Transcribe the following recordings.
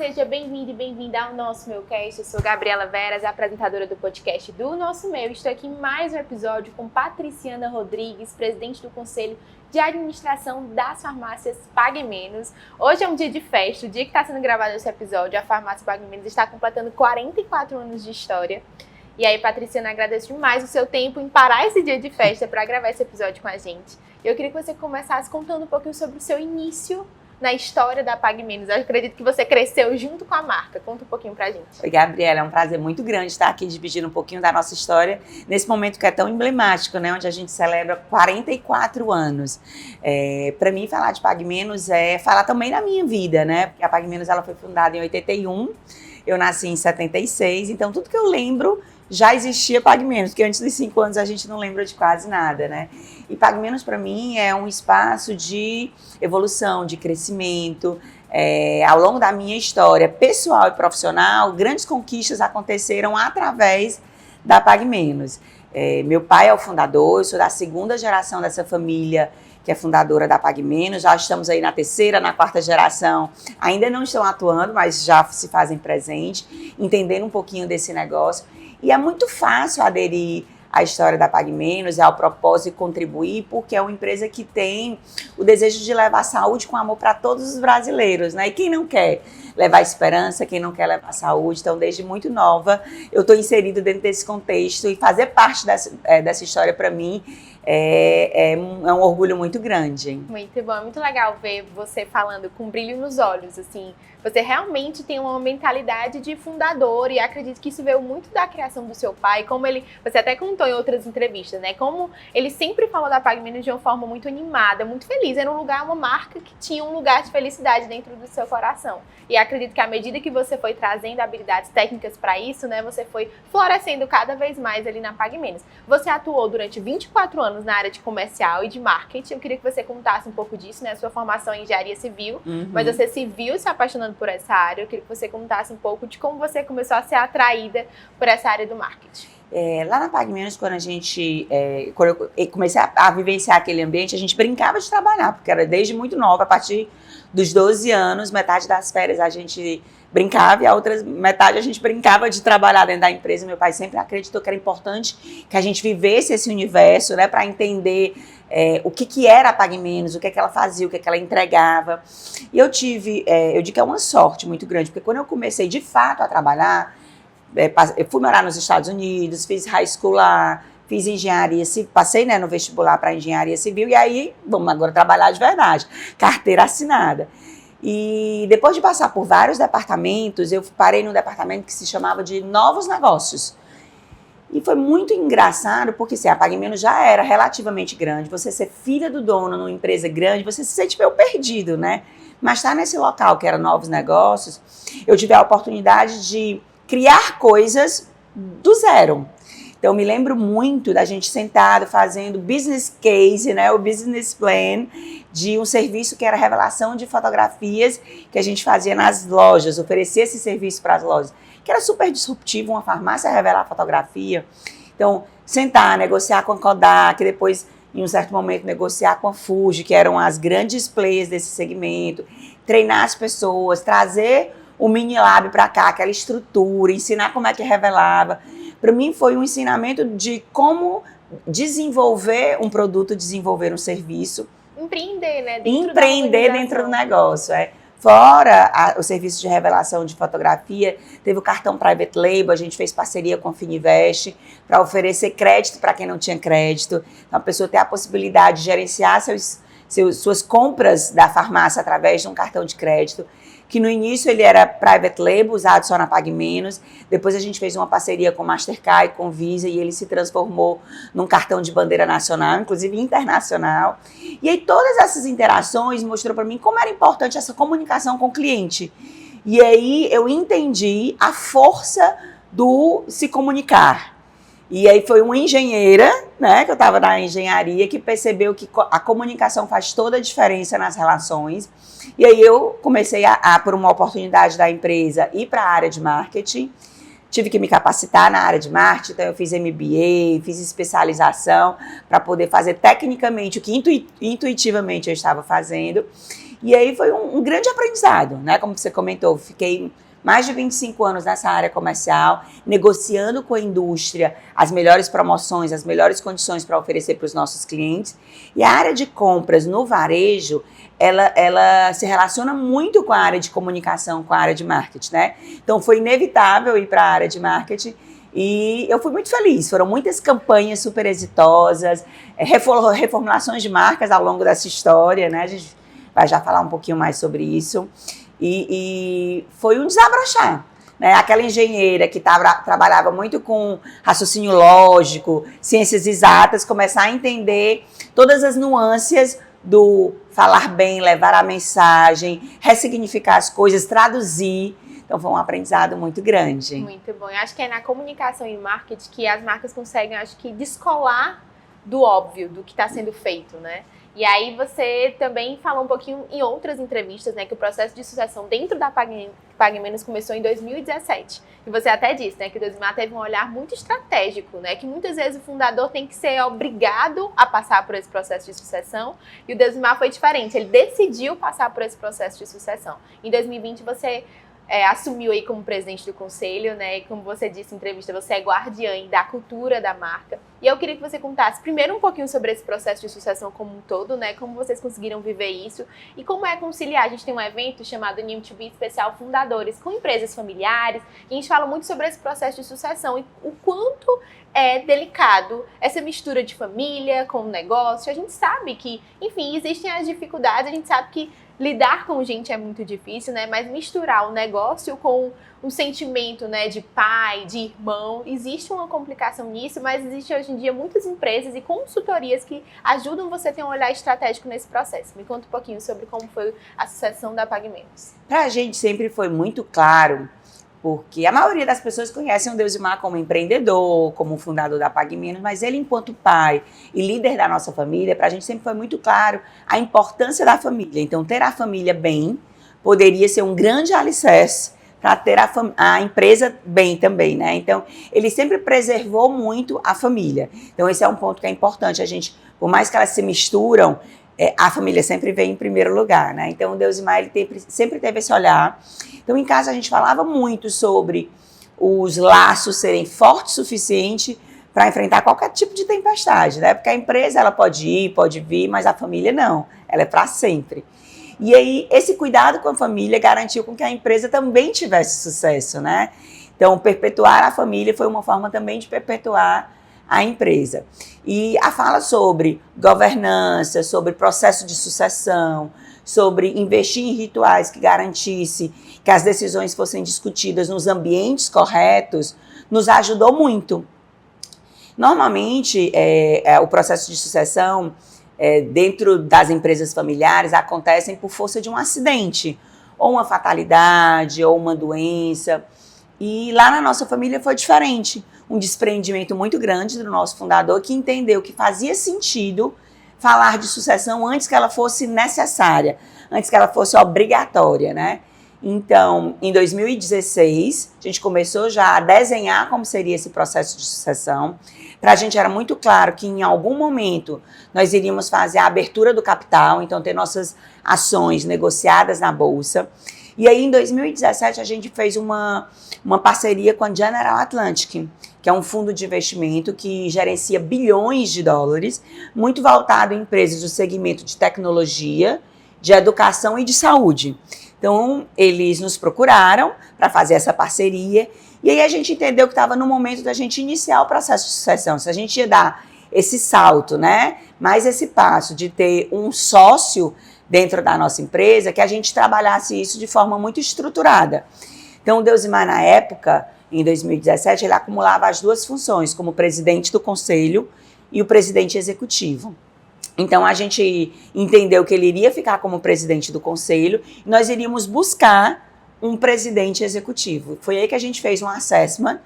seja bem-vindo e bem-vinda ao Nosso Meu Cast. Eu sou Gabriela Veras, apresentadora do podcast do Nosso Meu. Estou aqui em mais um episódio com Patriciana Rodrigues, presidente do Conselho de Administração das Farmácias Pague Menos. Hoje é um dia de festa, o dia que está sendo gravado esse episódio, a Farmácia Pague Menos está completando 44 anos de história. E aí, Patriciana, agradeço demais o seu tempo em parar esse dia de festa para gravar esse episódio com a gente. Eu queria que você começasse contando um pouquinho sobre o seu início na história da Pague Menos. Eu acredito que você cresceu junto com a marca. Conta um pouquinho pra gente. Oi, Gabriela, é um prazer muito grande estar aqui dividindo um pouquinho da nossa história nesse momento que é tão emblemático, né? Onde a gente celebra 44 anos. Para mim, falar de Pague Menos é falar também da minha vida, né? Porque a Pague Menos ela foi fundada em 81, eu nasci em 76, então tudo que eu lembro já existia Pague Menos, porque antes dos 5 anos a gente não lembra de quase nada, né? E Pague Menos para mim é um espaço de evolução, de crescimento. Ao longo da minha história pessoal e profissional, grandes conquistas aconteceram através da Pague Menos. Meu pai é o fundador, eu sou da segunda geração dessa família que é fundadora da Pague Menos, já estamos aí na terceira, na quarta geração, ainda não estão atuando, mas já se fazem presente, entendendo um pouquinho desse negócio. E é muito fácil aderir à história da Pague Menos, ao propósito de contribuir, porque é uma empresa que tem o desejo de levar saúde com amor para todos os brasileiros, né? E quem não quer levar esperança, quem não quer levar saúde? Então, desde muito nova, eu estou inserido dentro desse contexto e fazer parte dessa história, para mim, é um orgulho muito grande. Muito bom, é muito legal ver você falando com brilho nos olhos, assim. Você realmente tem uma mentalidade de fundador e acredito que isso veio muito da criação do seu pai, como você até contou em outras entrevistas, né? Como ele sempre falou da Pague Menos de uma forma muito animada, muito feliz. Era um lugar, uma marca que tinha um lugar de felicidade dentro do seu coração. E acredito que à medida que você foi trazendo habilidades técnicas para isso, né? Você foi florescendo cada vez mais ali na Pague Menos. Você atuou durante 24 anos na área de comercial e de marketing. Eu queria que você contasse um pouco disso, né? A sua formação em engenharia civil, mas você se viu se apaixonando por essa área. Eu queria que você contasse um pouco de como você começou a ser atraída por essa área do marketing. Lá na Pague Menos, quando eu comecei a vivenciar aquele ambiente, a gente brincava de trabalhar, porque era desde muito nova, a partir dos 12 anos, metade das férias a gente brincava e a outra metade a gente brincava de trabalhar dentro da empresa. Meu pai sempre acreditou que era importante que a gente vivesse esse universo, né, para entender o que era a Pague Menos, o que ela fazia, o que ela entregava. E eu digo que é uma sorte muito grande, porque quando eu comecei de fato a trabalhar, eu fui morar nos Estados Unidos, fiz high school lá, fiz engenharia civil, passei, né, no vestibular para engenharia civil e aí, vamos agora trabalhar de verdade, carteira assinada. E depois de passar por vários departamentos, eu parei num departamento que se chamava de novos negócios. E foi muito engraçado, porque assim, a Pague Menos já era relativamente grande, você ser filha do dono numa empresa grande, você se sente meio perdido, né? Mas estar nesse local que era novos negócios, eu tive a oportunidade de criar coisas do zero. Então, eu me lembro muito da gente sentado fazendo business case, né, o business plan de um serviço que era revelação de fotografias que a gente fazia nas lojas, oferecia esse serviço para as lojas, que era super disruptivo, uma farmácia revelar fotografia. Então, sentar, negociar com a Kodak, depois, em um certo momento, negociar com a Fuji, que eram as grandes players desse segmento, treinar as pessoas, trazer o mini lab para cá, aquela estrutura, ensinar como é que revelava. Para mim foi um ensinamento de como desenvolver um produto, desenvolver um serviço. Empreender, né? Empreender dentro do negócio. Fora o serviço de revelação de fotografia, teve o cartão Private Label, a gente fez parceria com a Fininvest para oferecer crédito para quem não tinha crédito. Então a pessoa tem a possibilidade de gerenciar suas compras da farmácia através de um cartão de crédito, que no início ele era private label, usado só na Pague Menos. Depois a gente fez uma parceria com Mastercard e com Visa e ele se transformou num cartão de bandeira nacional, inclusive internacional. E aí todas essas interações mostrou para mim como era importante essa comunicação com o cliente. E aí eu entendi a força do se comunicar. E aí foi uma engenheira, né, que eu estava na engenharia, que percebeu que a comunicação faz toda a diferença nas relações. E aí eu comecei por uma oportunidade da empresa, ir para a área de marketing. Tive que me capacitar na área de marketing, então eu fiz MBA, fiz especialização para poder fazer tecnicamente o que intuitivamente eu estava fazendo. E aí foi um grande aprendizado, né? Como você comentou, fiquei mais de 25 anos nessa área comercial, negociando com a indústria as melhores promoções, as melhores condições para oferecer para os nossos clientes. E a área de compras no varejo, ela se relaciona muito com a área de comunicação, com a área de marketing, né? Então foi inevitável ir para a área de marketing e eu fui muito feliz. Foram muitas campanhas super exitosas, reformulações de marcas ao longo dessa história, né? A gente vai já falar um pouquinho mais sobre isso. E foi um desabrochar, né? Aquela engenheira que trabalhava muito com raciocínio lógico, ciências exatas, começar a entender todas as nuances do falar bem, levar a mensagem, ressignificar as coisas, traduzir. Então foi um aprendizado muito grande. Muito bom. Eu acho que é na comunicação e marketing que as marcas conseguem, acho que, descolar do óbvio, do que está sendo feito, né? E aí você também falou um pouquinho em outras entrevistas, né, que o processo de sucessão dentro da Pague Menos começou em 2017. E você até disse, né, que o Deusimar teve um olhar muito estratégico, né, que muitas vezes o fundador tem que ser obrigado a passar por esse processo de sucessão, e o Deusimar foi diferente, ele decidiu passar por esse processo de sucessão. Em 2020 você assumiu aí como presidente do conselho, né? E como você disse em entrevista, você é guardiã da cultura da marca. E eu queria que você contasse primeiro um pouquinho sobre esse processo de sucessão como um todo, né? Como vocês conseguiram viver isso e como é conciliar. A gente tem um evento chamado New2B Especial Fundadores com empresas familiares e a gente fala muito sobre esse processo de sucessão e o quanto é delicado essa mistura de família com negócio. A gente sabe que, enfim, existem as dificuldades, a gente sabe que lidar com gente é muito difícil, né? Mas misturar o negócio com um sentimento, né, de pai, de irmão, existe uma complicação nisso, mas existe hoje em dia muitas empresas e consultorias que ajudam você a ter um olhar estratégico nesse processo. Me conta um pouquinho sobre como foi a sucessão da Pague Menos. Para a gente sempre foi muito claro, porque a maioria das pessoas conhecem o Deusimar como empreendedor, como fundador da Pague Menos, mas ele, enquanto pai e líder da nossa família, para a gente sempre foi muito claro a importância da família. Então, ter a família bem poderia ser um grande alicerce para ter a empresa bem também, né? Então, ele sempre preservou muito a família. Então, esse é um ponto que é importante. A gente, por mais que elas se misturam, a família sempre vem em primeiro lugar, né? Então, o Deusimar, ele sempre teve esse olhar. Então, em casa, a gente falava muito sobre os laços serem fortes o suficiente para enfrentar qualquer tipo de tempestade, né? Porque a empresa, ela pode ir, pode vir, mas a família não. Ela é para sempre. E aí, esse cuidado com a família garantiu com que a empresa também tivesse sucesso, né? Então, perpetuar a família foi uma forma também de perpetuar a empresa. E a fala sobre governança, sobre processo de sucessão, sobre investir em rituais que garantisse que as decisões fossem discutidas nos ambientes corretos, nos ajudou muito. Normalmente, o processo de sucessão dentro das empresas familiares acontecem por força de um acidente, ou uma fatalidade, ou uma doença. E lá na nossa família foi diferente. Um desprendimento muito grande do nosso fundador, que entendeu que fazia sentido falar de sucessão antes que ela fosse necessária, antes que ela fosse obrigatória, né? Então, em 2016, a gente começou já a desenhar como seria esse processo de sucessão. Para a gente era muito claro que em algum momento nós iríamos fazer a abertura do capital, então ter nossas ações negociadas na Bolsa. E aí, em 2017, a gente fez uma parceria com a General Atlantic, que é um fundo de investimento que gerencia bilhões de dólares, muito voltado em empresas do segmento de tecnologia, de educação e de saúde. Então, eles nos procuraram para fazer essa parceria e aí a gente entendeu que estava no momento da gente iniciar o processo de sucessão. Se a gente ia dar esse salto, né, mais esse passo de ter um sócio dentro da nossa empresa, que a gente trabalhasse isso de forma muito estruturada. Então, o Deusimar, na época, em 2017, ele acumulava as duas funções, como presidente do conselho e o presidente executivo. Então, a gente entendeu que ele iria ficar como presidente do conselho e nós iríamos buscar um presidente executivo. Foi aí que a gente fez um assessment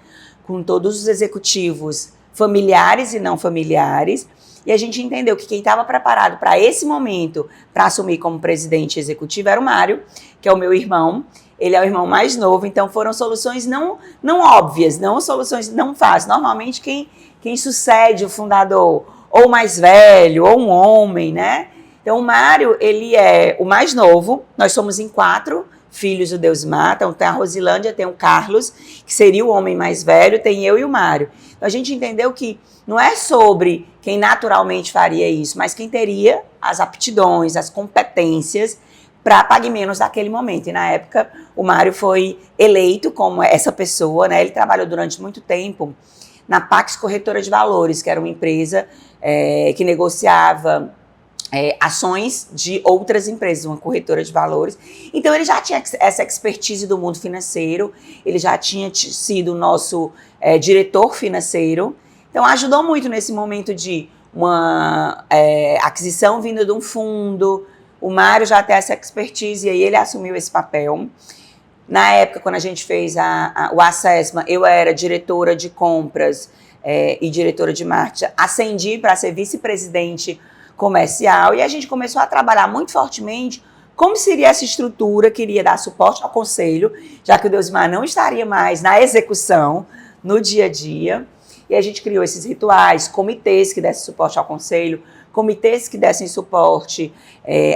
com todos os executivos familiares e não familiares e a gente entendeu que quem estava preparado para esse momento, para assumir como presidente executivo, era o Mário, que é o meu irmão. Ele é o irmão mais novo, então foram soluções não óbvias, não soluções não fáceis. Normalmente, quem sucede o fundador, ou mais velho, ou um homem, né? Então, o Mário, ele é o mais novo, nós somos em 4 filhos do Deusimar, então tem a Rosilândia, tem o Carlos, que seria o homem mais velho, tem eu e o Mário. Então, a gente entendeu que não é sobre quem naturalmente faria isso, mas quem teria as aptidões, as competências para Pague Menos naquele momento. E na época, o Mário foi eleito como essa pessoa, né? Ele trabalhou durante muito tempo na Pax Corretora de Valores, que era uma empresa que negociava ações de outras empresas, uma corretora de valores. Então, ele já tinha essa expertise do mundo financeiro, ele já tinha sido o nosso diretor financeiro. Então, ajudou muito nesse momento de uma aquisição vinda de um fundo. O Mário já tem essa expertise e aí ele assumiu esse papel. Na época, quando a gente fez o Assessment, eu era diretora de compras e diretora de marketing. Ascendi para ser vice-presidente comercial e a gente começou a trabalhar muito fortemente como seria essa estrutura que iria dar suporte ao conselho, já que o Deusimar não estaria mais na execução, no dia a dia. E a gente criou esses rituais, comitês que dessem suporte ao conselho, comitês que dessem suporte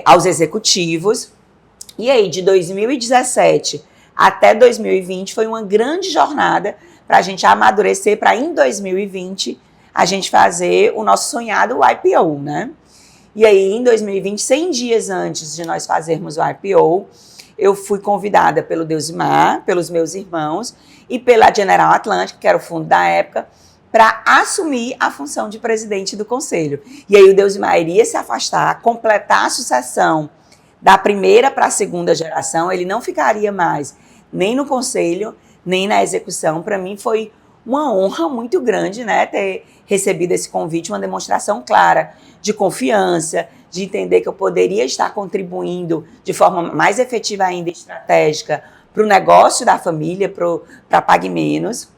aos executivos. E aí, de 2017 até 2020, foi uma grande jornada para a gente amadurecer, para em 2020 a gente fazer o nosso sonhado IPO, né? E aí, em 2020, 100 dias antes de nós fazermos o IPO, eu fui convidada pelo Deusimar, pelos meus irmãos e pela General Atlantic, que era o fundo da época, para assumir a função de presidente do conselho. E aí o Deusimar iria se afastar, completar a sucessão da primeira para a segunda geração, ele não ficaria mais nem no conselho, nem na execução. Para mim foi uma honra muito grande, né, ter recebido esse convite, uma demonstração clara de confiança, de entender que eu poderia estar contribuindo de forma mais efetiva ainda e estratégica para o negócio da família, para Pague Menos.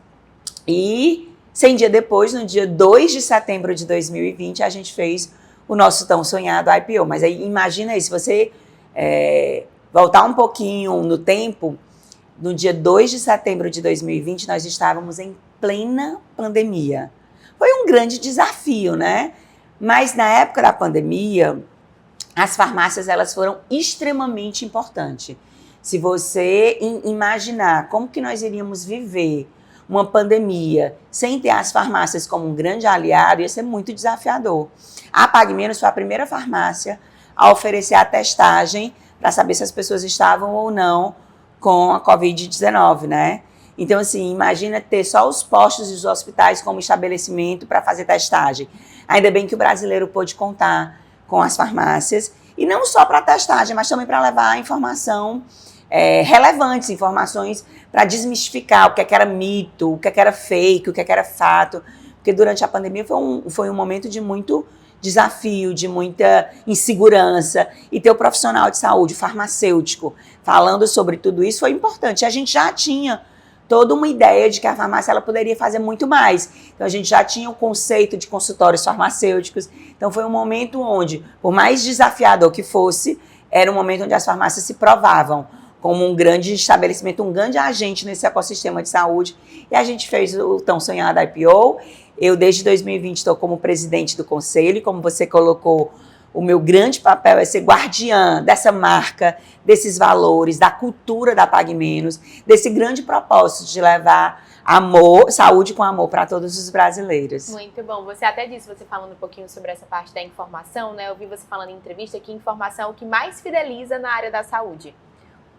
E 100 dias depois, no dia 2 de setembro de 2020, a gente fez o nosso tão sonhado IPO. Mas aí imagina aí, se você voltar um pouquinho no tempo, no dia 2 de setembro de 2020, nós estávamos em plena pandemia. Foi um grande desafio, né? Mas na época da pandemia, as farmácias elas foram extremamente importantes. Se você imaginar como que nós iríamos viver uma pandemia sem ter as farmácias como um grande aliado, ia ser muito desafiador. A Pague Menos foi a primeira farmácia a oferecer a testagem para saber se as pessoas estavam ou não com a Covid-19, né? Então, assim, imagina ter só os postos e os hospitais como estabelecimento para fazer testagem. Ainda bem que o brasileiro pôde contar com as farmácias, e não só para testagem, mas também para levar informação relevantes, informações para desmistificar o que era mito, o que era fake, o que era fato, porque durante a pandemia foi um momento de muito desafio, de muita insegurança, e ter o profissional de saúde, farmacêutico, falando sobre tudo isso foi importante. A gente já tinha toda uma ideia de que a farmácia ela poderia fazer muito mais. Então, a gente já tinha o conceito de consultórios farmacêuticos. Então, foi um momento onde, por mais desafiador que fosse, era um momento onde as farmácias se provavam como um grande estabelecimento, um grande agente nesse ecossistema de saúde. E a gente fez o tão sonhado IPO. Eu, desde 2020, estou como presidente do conselho, e como você colocou, o meu grande papel é ser guardiã dessa marca, desses valores, da cultura da Pague Menos, desse grande propósito de levar amor, saúde com amor para todos os brasileiros. Muito bom. Você até disse, você falando um pouquinho sobre essa parte da informação, né? Eu vi você falando em entrevista que informação é o que mais fideliza na área da saúde.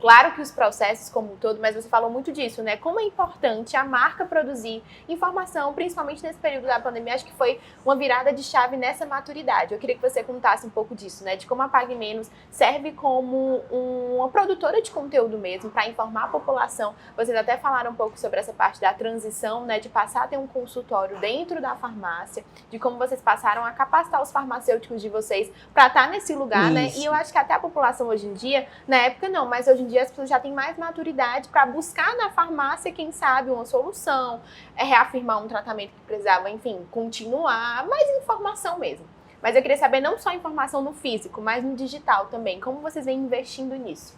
Claro que os processos como um todo, mas você falou muito disso, né? Como é importante a marca produzir informação, principalmente nesse período da pandemia. Acho que foi uma virada de chave nessa maturidade. Eu queria que você contasse um pouco disso, né? De como a Pague Menos serve como uma produtora de conteúdo mesmo, para informar a população. Vocês até falaram um pouco sobre essa parte da transição, né? De passar a ter um consultório dentro da farmácia, de como vocês passaram a capacitar os farmacêuticos de vocês para estar nesse lugar, né? E eu acho que até a população hoje em dia, na época não, mas hoje em dia as pessoas já têm mais maturidade para buscar na farmácia, quem sabe, uma solução, reafirmar um tratamento que precisava, enfim, continuar, mais informação mesmo. Mas eu queria saber não só informação no físico, mas no digital também. Como vocês vêm investindo nisso?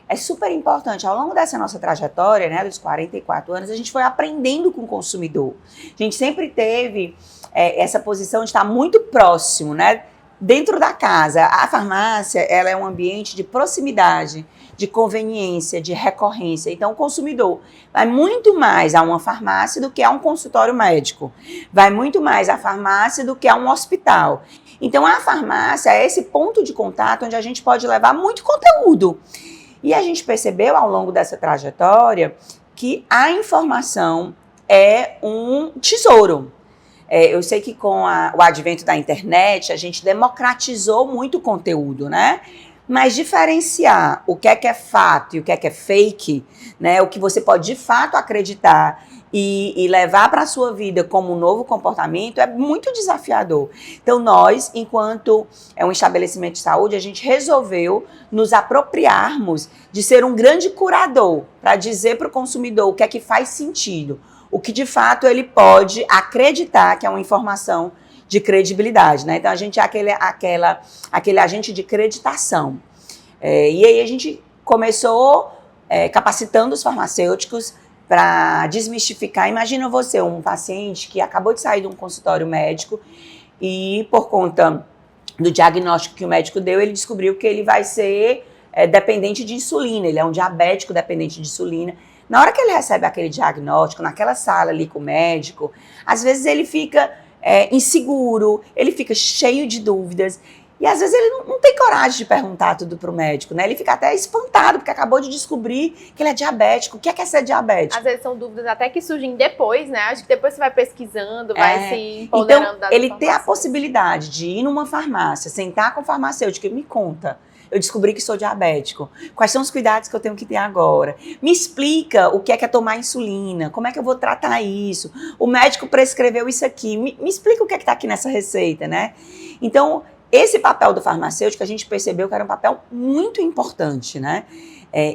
É super importante. Ao longo dessa nossa trajetória, né, dos 44 anos, a gente foi aprendendo com o consumidor. A gente sempre teve essa posição de estar muito próximo, né, dentro da casa. A farmácia, ela é um ambiente de proximidade, de conveniência, de recorrência. Então, o consumidor vai muito mais a uma farmácia do que a um consultório médico. Vai muito mais à farmácia do que a um hospital. Então, a farmácia é esse ponto de contato onde a gente pode levar muito conteúdo. E a gente percebeu ao longo dessa trajetória que a informação é um tesouro. Eu sei que com o advento da internet, a gente democratizou muito o conteúdo, né? Mas diferenciar o que é fato e o que é fake, né? O que você pode de fato acreditar e levar para a sua vida como um novo comportamento é muito desafiador. Então nós, enquanto um estabelecimento de saúde, a gente resolveu nos apropriarmos de ser um grande curador para dizer para o consumidor o que é que faz sentido, o que de fato ele pode acreditar que é uma informação de credibilidade, né? Então a gente é aquele agente de creditação. E aí a gente começou capacitando os farmacêuticos para desmistificar. Imagina você, um paciente que acabou de sair de um consultório médico e por conta do diagnóstico que o médico deu, ele descobriu que ele vai ser dependente de insulina, ele é um diabético dependente de insulina. Na hora que ele recebe aquele diagnóstico, naquela sala ali com o médico, às vezes ele fica inseguro, ele fica cheio de dúvidas. E às vezes ele não tem coragem de perguntar tudo pro médico, né? Ele fica até espantado, porque acabou de descobrir que ele é diabético. O que é ser diabético? Às vezes são dúvidas até que surgem depois, né? Acho que depois você vai pesquisando, vai se empoderando então, ele tem a possibilidade de ir numa farmácia, sentar com o farmacêutico e me conta. Eu descobri que sou diabético. Quais são os cuidados que eu tenho que ter agora? Me explica o que é tomar insulina. Como é que eu vou tratar isso? O médico prescreveu isso aqui. Me explica o que está aqui nessa receita, né? Então, esse papel do farmacêutico, a gente percebeu que era um papel muito importante, né?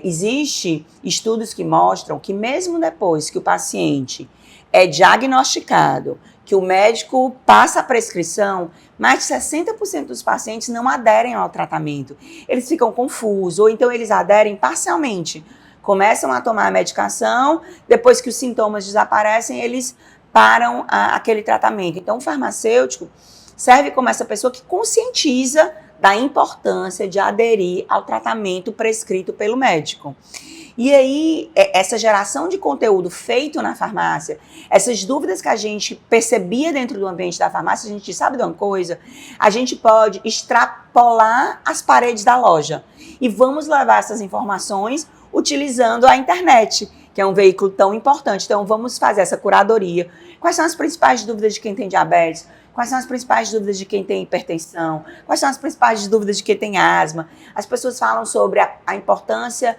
Existem estudos que mostram que mesmo depois que o paciente é diagnosticado, que o médico passa a prescrição, mais de 60% dos pacientes não aderem ao tratamento. Eles ficam confusos, ou então eles aderem parcialmente. Começam a tomar a medicação, depois que os sintomas desaparecem, eles param aquele tratamento. Então, o farmacêutico serve como essa pessoa que conscientiza da importância de aderir ao tratamento prescrito pelo médico. E aí, essa geração de conteúdo feito na farmácia, essas dúvidas que a gente percebia dentro do ambiente da farmácia, a gente sabe de uma coisa? A gente pode extrapolar as paredes da loja e vamos levar essas informações utilizando a internet, que é um veículo tão importante. Então, vamos fazer essa curadoria. Quais são as principais dúvidas de quem tem diabetes? Quais são as principais dúvidas de quem tem hipertensão? Quais são as principais dúvidas de quem tem asma? As pessoas falam sobre a importância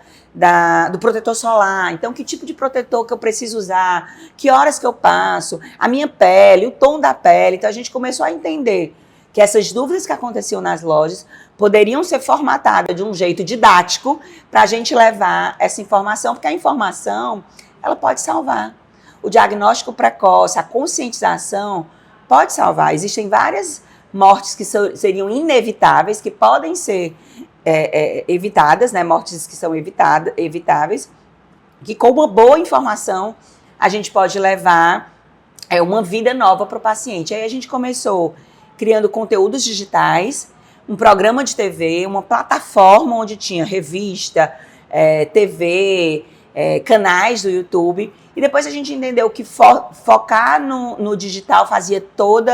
do protetor solar. Então, que tipo de protetor que eu preciso usar? Que horas que eu passo? A minha pele, o tom da pele. Então, a gente começou a entender que essas dúvidas que aconteciam nas lojas poderiam ser formatadas de um jeito didático para a gente levar essa informação, porque a informação, ela pode salvar. O diagnóstico precoce, a conscientização pode salvar. Existem várias mortes que seriam inevitáveis, que podem ser evitadas, né? Mortes que são evitáveis, que com uma boa informação a gente pode levar uma vida nova para o paciente. Aí a gente começou criando conteúdos digitais, um programa de TV, uma plataforma onde tinha revista, TV, canais do YouTube. E depois a gente entendeu que focar no digital fazia todo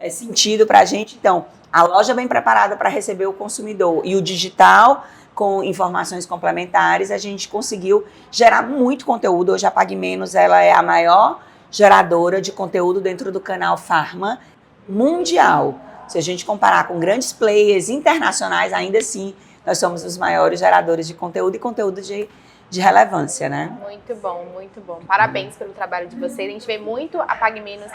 sentido para a gente. Então, a loja bem preparada para receber o consumidor e o digital com informações complementares, a gente conseguiu gerar muito conteúdo. Hoje a Pague Menos ela é a maior geradora de conteúdo dentro do canal Farma mundial. Se a gente comparar com grandes players internacionais, ainda assim, nós somos os maiores geradores de conteúdo e conteúdo de relevância, né? Muito bom, muito bom. Parabéns pelo trabalho de vocês. A gente vê muito a Pague Menos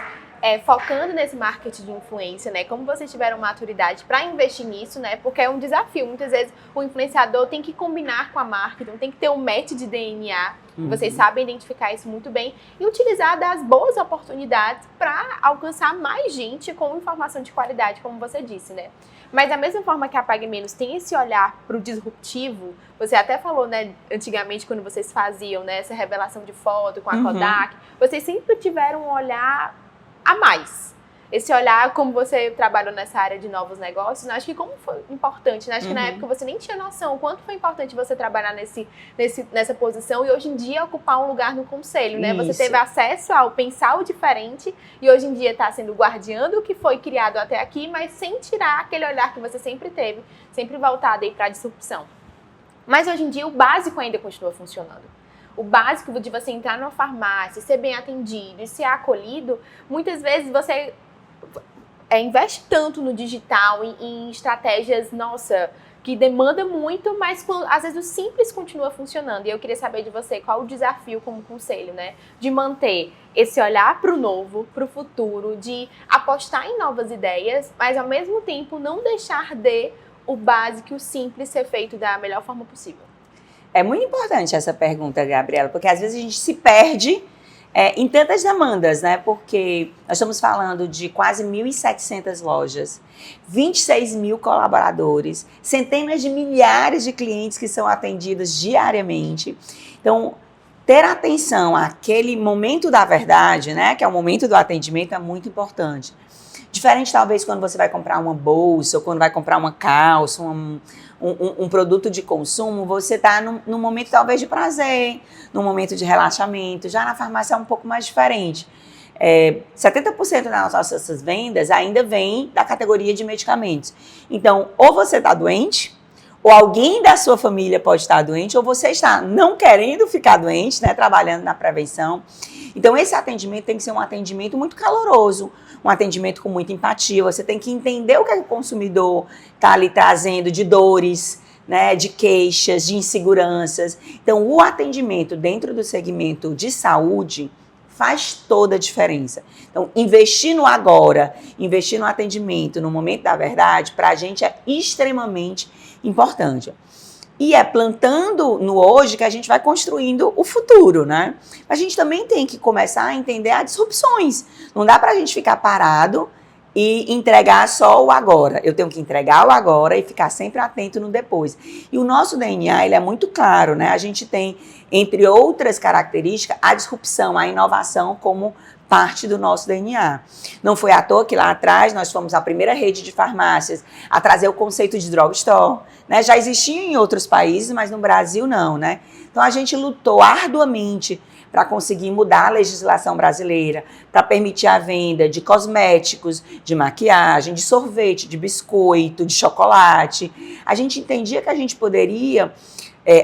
focando nesse marketing de influência, né? Como vocês tiveram maturidade para investir nisso, né? Porque é um desafio. Muitas vezes o influenciador tem que combinar com a marca, então tem que ter um match de DNA. Vocês sabem identificar isso muito bem e utilizar das boas oportunidades para alcançar mais gente com informação de qualidade, como você disse, né? Mas da mesma forma que a Pague Menos tem esse olhar para o disruptivo, você até falou, né, antigamente quando vocês faziam, né, essa revelação de foto com a Kodak, vocês sempre tiveram um olhar a mais. esse olhar, como você trabalhou nessa área de novos negócios, né? Acho que como foi importante, né? Acho que na época você nem tinha noção o quanto foi importante você trabalhar nessa posição e hoje em dia ocupar um lugar no conselho, né? Você teve acesso ao pensar o diferente e hoje em dia está sendo guardiã do que foi criado até aqui, mas sem tirar aquele olhar que você sempre teve, sempre voltado aí para a disrupção. Mas hoje em dia o básico ainda continua funcionando. O básico de você entrar numa farmácia, ser bem atendido e ser acolhido, muitas vezes você investe tanto no digital, em estratégias, nossa, que demanda muito, mas às vezes o simples continua funcionando. E eu queria saber de você qual o desafio como conselho, né? De manter esse olhar para o novo, para o futuro, de apostar em novas ideias, mas ao mesmo tempo não deixar o básico e o simples ser feito da melhor forma possível. É muito importante essa pergunta, Gabriela, porque às vezes a gente se perde em tantas demandas, né? Porque nós estamos falando de quase 1.700 lojas, 26 mil colaboradores, centenas de milhares de clientes que são atendidos diariamente. Então, ter atenção àquele momento da verdade, né? Que é o momento do atendimento, é muito importante. Diferente, talvez, quando você vai comprar uma bolsa ou quando vai comprar uma calça, um produto de consumo, você está num momento, talvez, de prazer, num momento de relaxamento. Já na farmácia é um pouco mais diferente. 70% das nossas vendas ainda vem da categoria de medicamentos. Então, ou você está doente, ou alguém da sua família pode estar doente, ou você está não querendo ficar doente, né, trabalhando na prevenção. Então, esse atendimento tem que ser um atendimento muito caloroso, um atendimento com muita empatia. Você tem que entender o que o consumidor está ali trazendo de dores, né, de queixas, de inseguranças. Então, o atendimento dentro do segmento de saúde faz toda a diferença. Então, investir no agora, investir no atendimento, no momento da verdade, para a gente é extremamente importante. E é plantando no hoje que a gente vai construindo o futuro, né? A gente também tem que começar a entender as disrupções. Não dá para a gente ficar parado e entregar só o agora. Eu tenho que entregar o agora e ficar sempre atento no depois. E o nosso DNA, ele é muito claro, né? A gente tem, entre outras características, a disrupção, a inovação como parte do nosso DNA. Não foi à toa que lá atrás nós fomos a primeira rede de farmácias a trazer o conceito de drugstore, né? Já existia em outros países, mas no Brasil não, né? Então a gente lutou arduamente para conseguir mudar a legislação brasileira, para permitir a venda de cosméticos, de maquiagem, de sorvete, de biscoito, de chocolate. A gente entendia que a gente poderia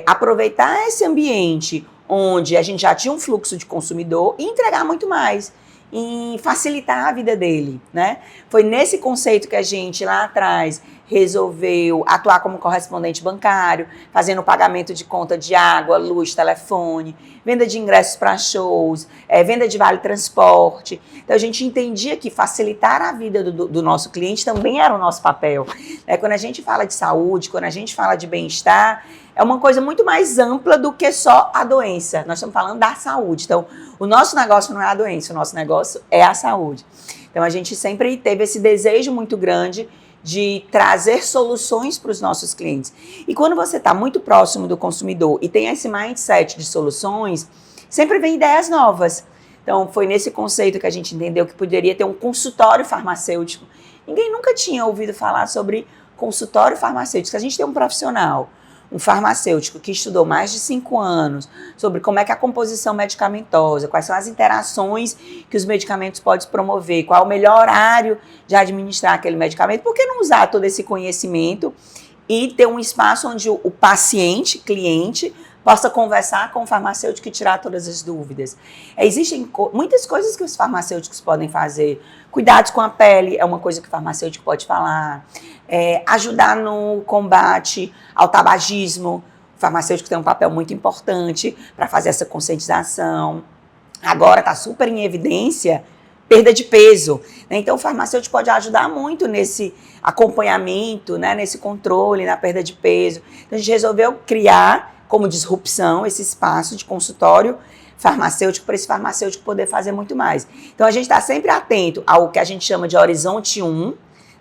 aproveitar esse ambiente onde a gente já tinha um fluxo de consumidor e entregar muito mais, e facilitar a vida dele, né? Foi nesse conceito que a gente lá atrás resolveu atuar como correspondente bancário, fazendo pagamento de conta de água, luz, telefone, venda de ingressos para shows, venda de vale transporte. Então a gente entendia que facilitar a vida do nosso cliente também era o nosso papel. Quando a gente fala de saúde, quando a gente fala de bem-estar, é uma coisa muito mais ampla do que só a doença. Nós estamos falando da saúde. Então, o nosso negócio não é a doença, o nosso negócio é a saúde. Então, a gente sempre teve esse desejo muito grande de trazer soluções para os nossos clientes. E quando você está muito próximo do consumidor e tem esse mindset de soluções, sempre vem ideias novas. Então, foi nesse conceito que a gente entendeu que poderia ter um consultório farmacêutico. Ninguém nunca tinha ouvido falar sobre consultório farmacêutico. A gente tem um profissional, um farmacêutico que estudou mais de 5 anos sobre como é que a composição medicamentosa, quais são as interações que os medicamentos podem promover, qual é o melhor horário de administrar aquele medicamento. Por que não usar todo esse conhecimento e ter um espaço onde o paciente, cliente, possa conversar com o farmacêutico e tirar todas as dúvidas? Existem muitas coisas que os farmacêuticos podem fazer. Cuidados com a pele é uma coisa que o farmacêutico pode falar. Ajudar no combate ao tabagismo. O farmacêutico tem um papel muito importante para fazer essa conscientização. Agora está super em evidência perda de peso, né? Então o farmacêutico pode ajudar muito nesse acompanhamento, né? Nesse controle, na perda de peso. Então a gente resolveu criar como disrupção esse espaço de consultório farmacêutico para esse farmacêutico poder fazer muito mais. Então a gente está sempre atento ao que a gente chama de horizonte 1,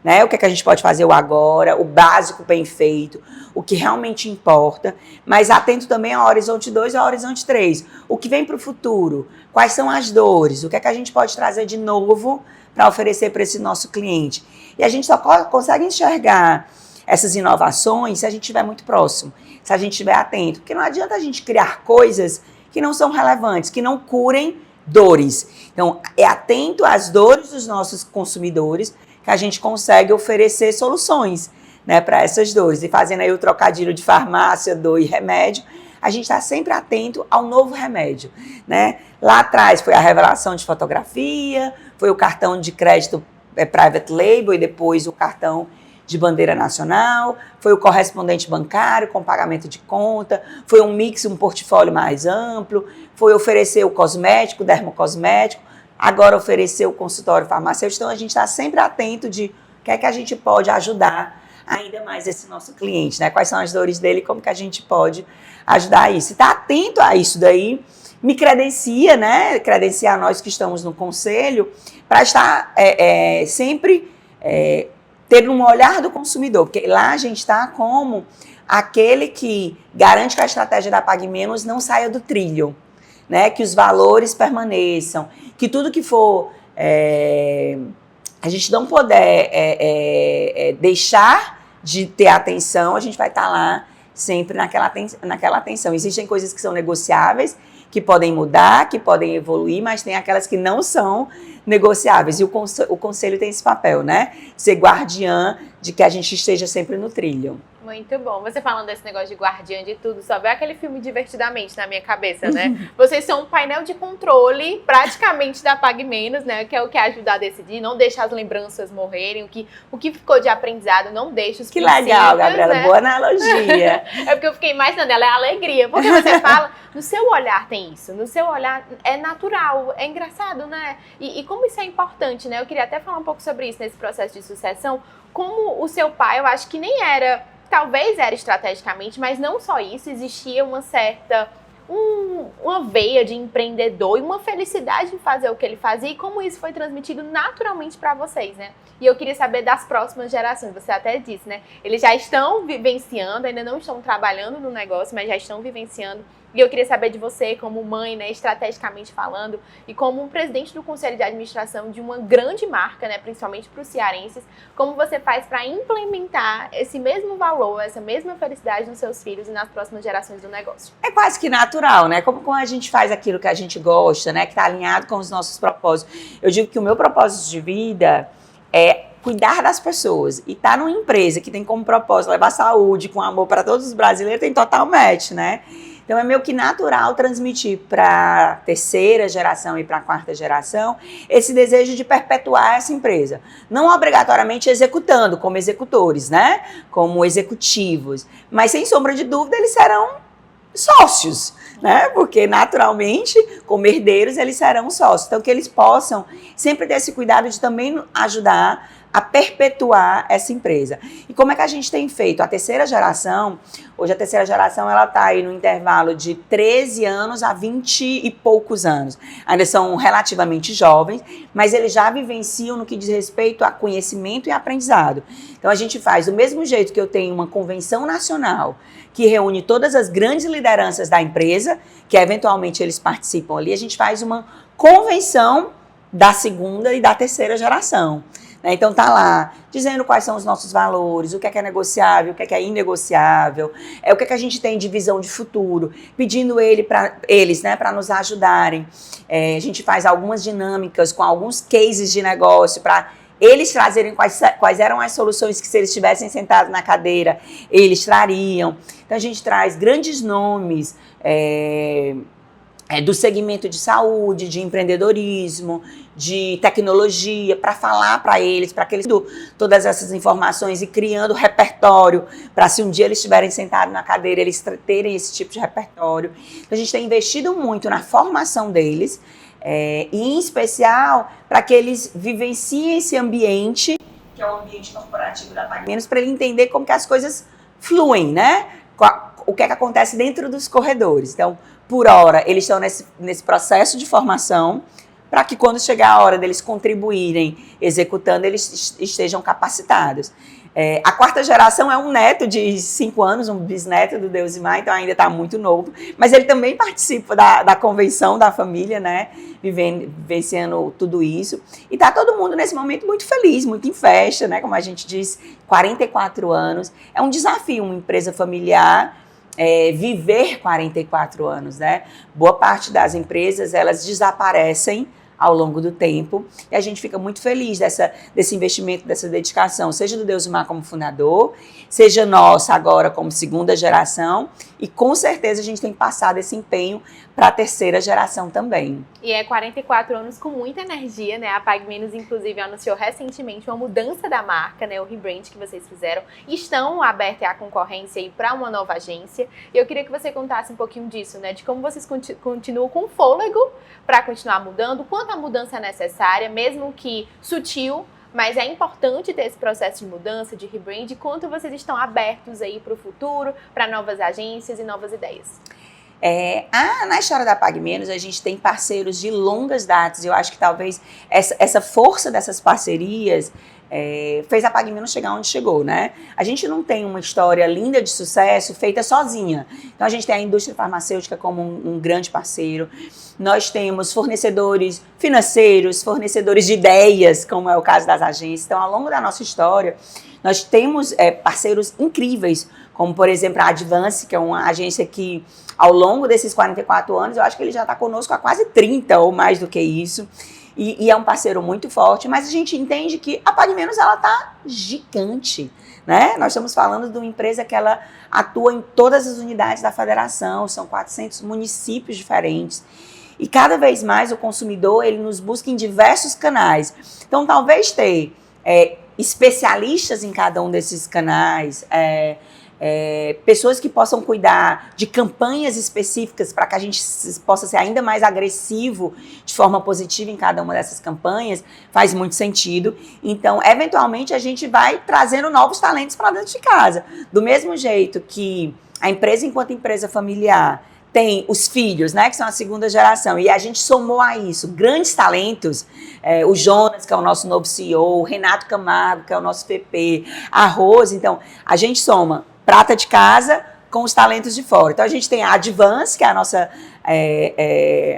né? O que é que a gente pode fazer o agora, o básico bem feito, o que realmente importa, mas atento também ao horizonte 2 e ao horizonte 3. O que vem para o futuro? Quais são as dores? O que é que a gente pode trazer de novo para oferecer para esse nosso cliente? E a gente só consegue enxergar essas inovações se a gente estiver muito próximo, se a gente estiver atento. Porque não adianta a gente criar coisas que não são relevantes, que não curem dores. Então, é atento às dores dos nossos consumidores que a gente consegue oferecer soluções, né, para essas dores. E fazendo aí o trocadilho de farmácia, dor e remédio, a gente está sempre atento ao novo remédio, né? Lá atrás foi a revelação de fotografia, foi o cartão de crédito private label e depois o cartão de bandeira nacional, foi o correspondente bancário com pagamento de conta, foi um mix, um portfólio mais amplo, foi oferecer o cosmético, dermocosmético, agora oferecer o consultório farmacêutico. Então a gente está sempre atento de o que é que a gente pode ajudar ainda mais esse nosso cliente, né? Quais são as dores dele e como que a gente pode ajudar isso. E está atento a isso daí, me credencia, né? Credenciar nós que estamos no conselho, para estar sempre ter um olhar do consumidor, porque lá a gente está como aquele que garante que a estratégia da Pague Menos não saia do trilho, né? Que os valores permaneçam, que tudo que for a gente não puder deixar de ter atenção, a gente vai estar lá sempre naquela atenção. Existem coisas que são negociáveis, que podem mudar, que podem evoluir, mas tem aquelas que não são negociáveis. E o conselho tem esse papel, né? Ser guardiã de que a gente esteja sempre no trilho. Muito bom. Você falando desse negócio de guardiã de tudo, só vê aquele filme Divertidamente na minha cabeça, né? Vocês são um painel de controle praticamente da Pague Menos, né? Que é o que ajuda a decidir, não deixa as lembranças morrerem, o que ficou de aprendizado, não deixa os princípios. Que legal, Gabriela, né? Boa analogia. É porque eu fiquei imaginando, ela é alegria, porque você fala, no seu olhar tem isso, no seu olhar é natural, é engraçado, né? E como isso é importante, né? Eu queria até falar um pouco sobre isso nesse processo de sucessão, como o seu pai, eu acho que nem era... Talvez era estrategicamente, mas não só isso, existia uma certa, uma veia de empreendedor e uma felicidade em fazer o que ele fazia e como isso foi transmitido naturalmente para vocês, né? E eu queria saber das próximas gerações, você até disse, né? Eles já estão vivenciando, ainda não estão trabalhando no negócio, mas já estão vivenciando. E eu queria saber de você, como mãe, né, estrategicamente falando, e como um presidente do Conselho de Administração de uma grande marca, né, principalmente para os cearenses, como você faz para implementar esse mesmo valor, essa mesma felicidade nos seus filhos e nas próximas gerações do negócio? É quase que natural, né? Como a gente faz aquilo que a gente gosta, né, que está alinhado com os nossos propósitos. Eu digo que o meu propósito de vida é cuidar das pessoas. E estar numa empresa que tem como propósito levar saúde com amor para todos os brasileiros tem total match, né? Então, é meio que natural transmitir para a terceira geração e para a quarta geração esse desejo de perpetuar essa empresa. Não obrigatoriamente executando como executores, né? Como executivos. Mas, sem sombra de dúvida, eles serão sócios, né? Porque, naturalmente, como herdeiros, eles serão sócios. Então, que eles possam sempre ter esse cuidado de também ajudar a perpetuar essa empresa. E como é que a gente tem feito? A terceira geração, hoje a terceira geração, ela está aí no intervalo de 13 anos a 20 e poucos anos. Ainda são relativamente jovens, mas eles já vivenciam no que diz respeito a conhecimento e aprendizado. Então a gente faz do mesmo jeito que eu tenho uma convenção nacional que reúne todas as grandes lideranças da empresa, que eventualmente eles participam ali, a gente faz uma convenção da segunda e da terceira geração. Então tá lá, dizendo quais são os nossos valores, o que é negociável, o que é inegociável, o que a gente tem de visão de futuro, pedindo eles, né, para nos ajudarem. A gente faz algumas dinâmicas com alguns cases de negócio para eles trazerem quais eram as soluções que, se eles estivessem sentados na cadeira, eles trariam. Então a gente traz grandes nomes do segmento de saúde, de empreendedorismo, de tecnologia, para falar para eles, para que eles dão todas essas informações e criando repertório, para se um dia eles estiverem sentados na cadeira, eles terem esse tipo de repertório. Então, a gente tem investido muito na formação deles, e em especial para que eles vivenciem esse ambiente, que é o ambiente corporativo da Pague Menos, para ele entender como que as coisas fluem, né? O que é que acontece dentro dos corredores. Então, por hora, eles estão nesse processo de formação, para que quando chegar a hora deles contribuírem, executando, eles estejam capacitados. A quarta geração é um neto de 5 anos, um bisneto do Deusimar, então ainda está muito novo, mas ele também participa da convenção da família, né, vivenciando tudo isso, e está todo mundo nesse momento muito feliz, muito em festa, né, como a gente diz, 44 anos, é um desafio uma empresa familiar, viver 44 anos, né, boa parte das empresas, elas desaparecem ao longo do tempo, e a gente fica muito feliz desse investimento, dessa dedicação, seja do Deusimar como fundador, seja nossa agora como segunda geração, e com certeza a gente tem passado esse empenho para a terceira geração também. E 44 anos com muita energia, né? A PagMenos, inclusive, anunciou recentemente uma mudança da marca, né? O rebrand que vocês fizeram. Estão abertos à concorrência e para uma nova agência. E eu queria que você contasse um pouquinho disso, né? De como vocês continuam com fôlego para continuar mudando, quanto a mudança é necessária, mesmo que sutil, mas é importante ter esse processo de mudança, de rebrand, quanto vocês estão abertos aí para o futuro, para novas agências e novas ideias. Na história da PagMenos, a gente tem parceiros de longas datas. Eu acho que talvez essa força dessas parcerias fez a PagMenos chegar onde chegou, né? A gente não tem uma história linda de sucesso feita sozinha. Então, a gente tem a indústria farmacêutica como um grande parceiro. Nós temos fornecedores financeiros, fornecedores de ideias, como é o caso das agências. Então, ao longo da nossa história, nós temos parceiros incríveis, como, por exemplo, a Advance, que é uma agência que, ao longo desses 44 anos, eu acho que ele já está conosco há quase 30 ou mais do que isso. E é um parceiro muito forte, mas a gente entende que a PagMenos, ela está gigante, né? Nós estamos falando de uma empresa que ela atua em todas as unidades da federação, são 400 municípios diferentes. E cada vez mais o consumidor, ele nos busca em diversos canais. Então, talvez ter especialistas em cada um desses canais, pessoas que possam cuidar de campanhas específicas para que a gente possa ser ainda mais agressivo de forma positiva em cada uma dessas campanhas, faz muito sentido. Então, eventualmente, a gente vai trazendo novos talentos para dentro de casa. Do mesmo jeito que a empresa, enquanto empresa familiar, tem os filhos, né, que são a segunda geração, e a gente somou a isso grandes talentos, o Jonas, que é o nosso novo CEO, o Renato Camargo, que é o nosso VP, a Rose. Então, a gente soma prata de casa com os talentos de fora. Então, a gente tem a Advance, que é a nossa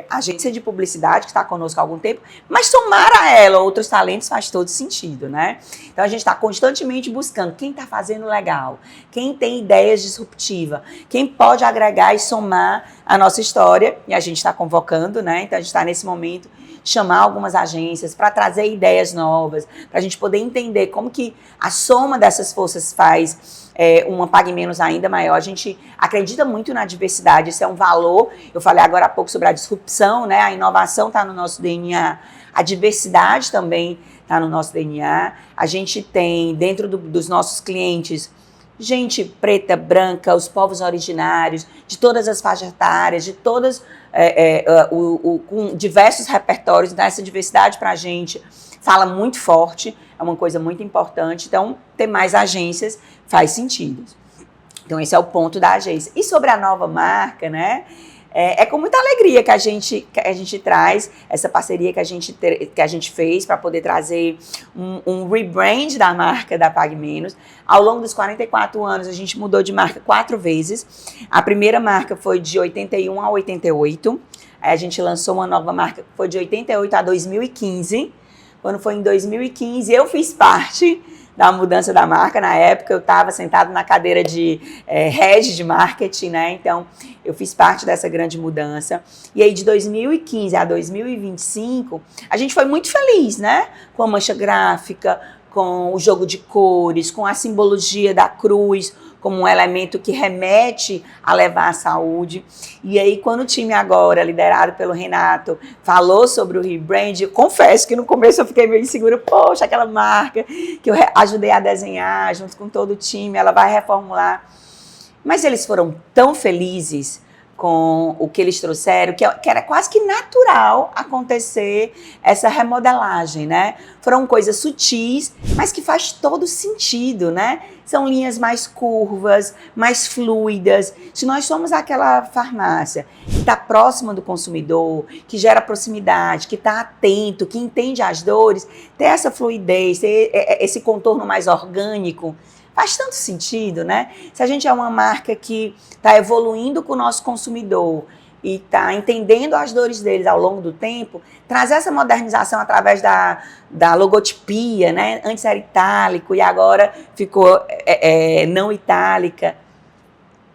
agência de publicidade, que está conosco há algum tempo, mas somar a ela outros talentos faz todo sentido, né? Então, a gente está constantemente buscando quem está fazendo legal, quem tem ideias disruptivas, quem pode agregar e somar a nossa história, e a gente está convocando, né? Então, a gente está nesse momento de chamar algumas agências para trazer ideias novas, para a gente poder entender como que a soma dessas forças faz uma PagMenos ainda maior. A gente acredita muito na diversidade, isso é um valor. Eu falei agora há pouco sobre a disrupção, né? A inovação está no nosso DNA, a diversidade também está no nosso DNA. A gente tem dentro dos nossos clientes gente preta, branca, os povos originários, de todas as faixas etárias, de todas, com diversos repertórios. Então, essa diversidade para a gente fala muito forte, é uma coisa muito importante. Então, ter mais agências faz sentido. Então, esse é o ponto da agência. E sobre a nova marca, né? É com muita alegria que a gente traz essa parceria que a gente fez para poder trazer um rebrand da marca da PagMenos. Ao longo dos 44 anos, a gente mudou de marca 4 vezes. A primeira marca foi de 81 a 88. Aí a gente lançou uma nova marca que foi de 88 a 2015. Quando foi em 2015, eu fiz parte da mudança da marca. Na época, eu estava sentado na cadeira de head de marketing, né? Então, eu fiz parte dessa grande mudança. E aí, de 2015 a 2025, a gente foi muito feliz, né? Com a mancha gráfica, com o jogo de cores, com a simbologia da cruz, como um elemento que remete a levar a saúde. E aí, quando o time agora, liderado pelo Renato, falou sobre o rebrand, eu confesso que no começo eu fiquei meio insegura. Poxa, aquela marca que eu ajudei a desenhar junto com todo o time, ela vai reformular. Mas eles foram tão felizes com o que eles trouxeram, que era quase que natural acontecer essa remodelagem, né? Foram coisas sutis, mas que faz todo sentido, né? São linhas mais curvas, mais fluidas. Se nós somos aquela farmácia que está próxima do consumidor, que gera proximidade, que está atento, que entende as dores, ter essa fluidez, ter esse contorno mais orgânico, faz tanto sentido, né? Se a gente é uma marca que está evoluindo com o nosso consumidor e está entendendo as dores deles ao longo do tempo, trazer essa modernização através da logotipia, né? Antes era itálico e agora ficou não itálica.